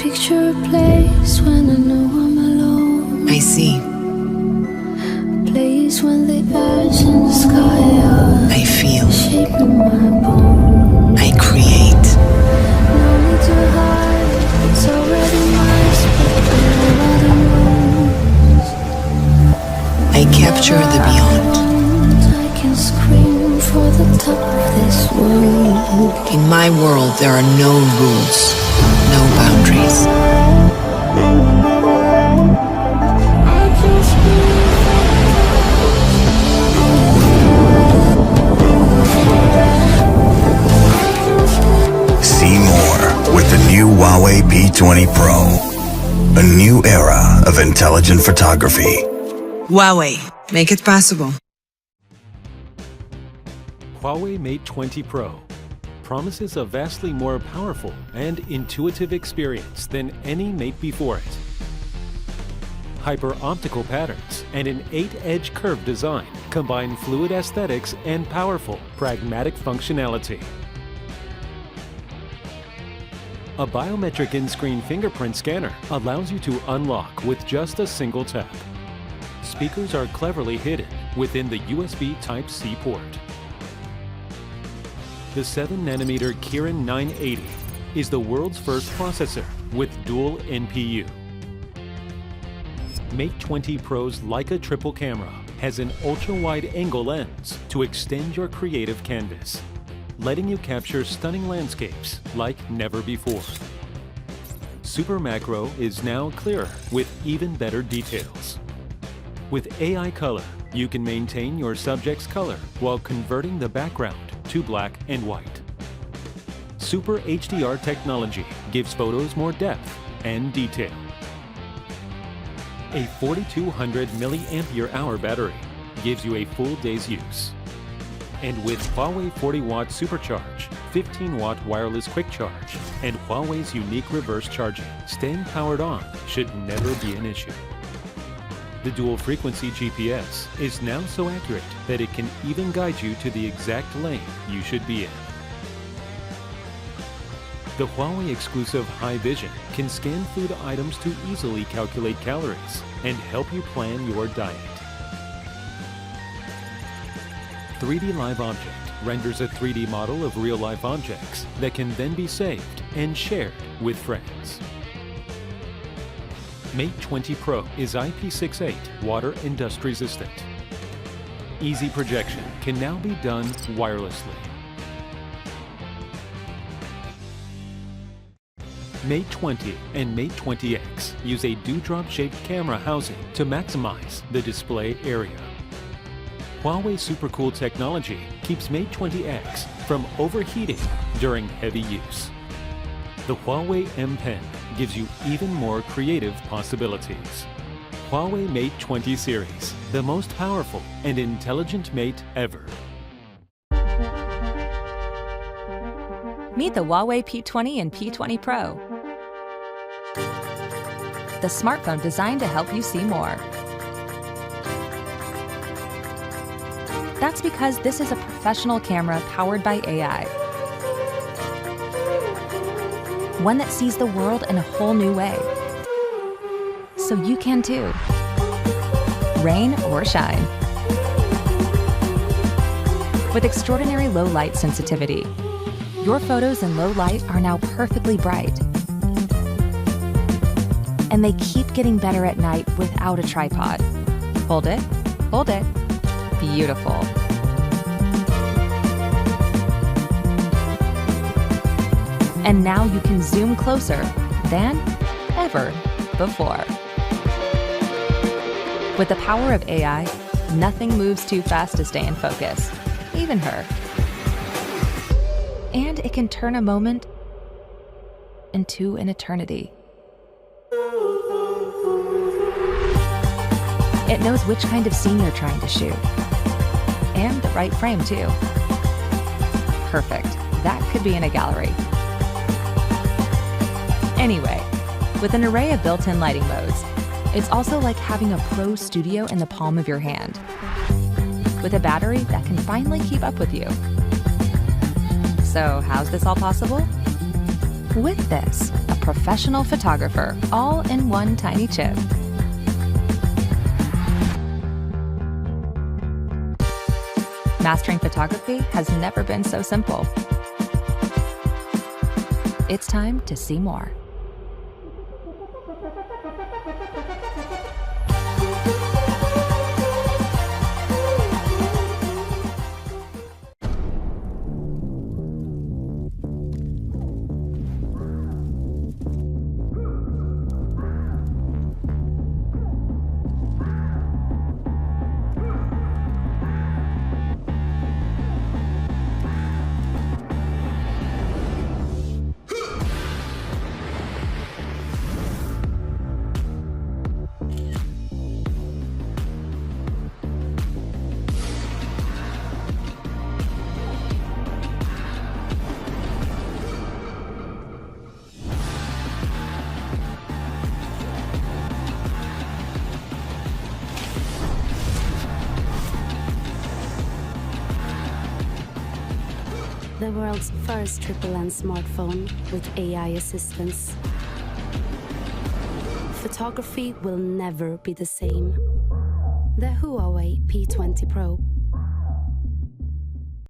picture a place when I know I'm alone. I see. A place when the earth and the sky are I feel. shaping my bones. I create. No need to hide, it's already mine. Split other rooms. I capture the beyond. I can scream for the top of this world. In my world, there are no rules, no boundaries. See more with the new Huawei P20 Pro. A new era of intelligent photography. Huawei, make it possible. Huawei Mate 20 Pro promises a vastly more powerful and intuitive experience than any Mate before it. Hyper-optical patterns and an 8-edge curved design combine fluid aesthetics and powerful, pragmatic functionality. A biometric in-screen fingerprint scanner allows you to unlock with just a single tap. Speakers are cleverly hidden within the USB Type-C port. The 7nm Kirin 980 is the world's first processor with dual NPU. Mate 20 Pro's Leica triple camera has an ultra-wide angle lens to extend your creative canvas, letting you capture stunning landscapes like never before. Super Macro is now clearer with even better details. With AI Color, you can maintain your subject's color while converting the background to black and white. Super HDR technology gives photos more depth and detail. A 4200 mAh battery gives you a full day's use. And with Huawei 40-watt Supercharge, 15-watt wireless quick charge, and Huawei's unique reverse charging, staying powered on should never be an issue. The dual-frequency GPS is now so accurate that it can even guide you to the exact lane you should be in. The Huawei exclusive High Vision can scan food items to easily calculate calories and help you plan your diet. 3D Live Object renders a 3D model of real-life objects that can then be saved and shared with friends. Mate 20 Pro is IP68 water and dust resistant. Easy projection can now be done wirelessly. Mate 20 and Mate 20X use a dewdrop-shaped camera housing to maximize the display area. Huawei SuperCool technology keeps Mate 20X from overheating during heavy use. The Huawei M Pen gives you even more creative possibilities. Huawei Mate 20 series, the most powerful and intelligent Mate ever. Meet the Huawei P20 and P20 Pro. The smartphone designed to help you see more. That's because this is a professional camera powered by AI. One that sees the world in a whole new way. So you can too. Rain or shine. With extraordinary low light sensitivity, your photos in low light are now perfectly bright. And they keep getting better at night without a tripod. Hold it, hold it. Beautiful. And now you can zoom closer than ever before. With the power of AI, nothing moves too fast to stay in focus, even her. And it can turn a moment into an eternity. It knows which kind of scene you're trying to shoot. And the right frame, too. Perfect. That could be in a gallery. Anyway, with an array of built-in lighting modes, it's also like having a pro studio in the palm of your hand, with a battery that can finally keep up with you. So how's this all possible? With this, a professional photographer, all in one tiny chip. Mastering photography has never been so simple. It's time to see more. The world's first triple-lens smartphone with AI assistance. Photography will never be the same. The Huawei P20 Pro.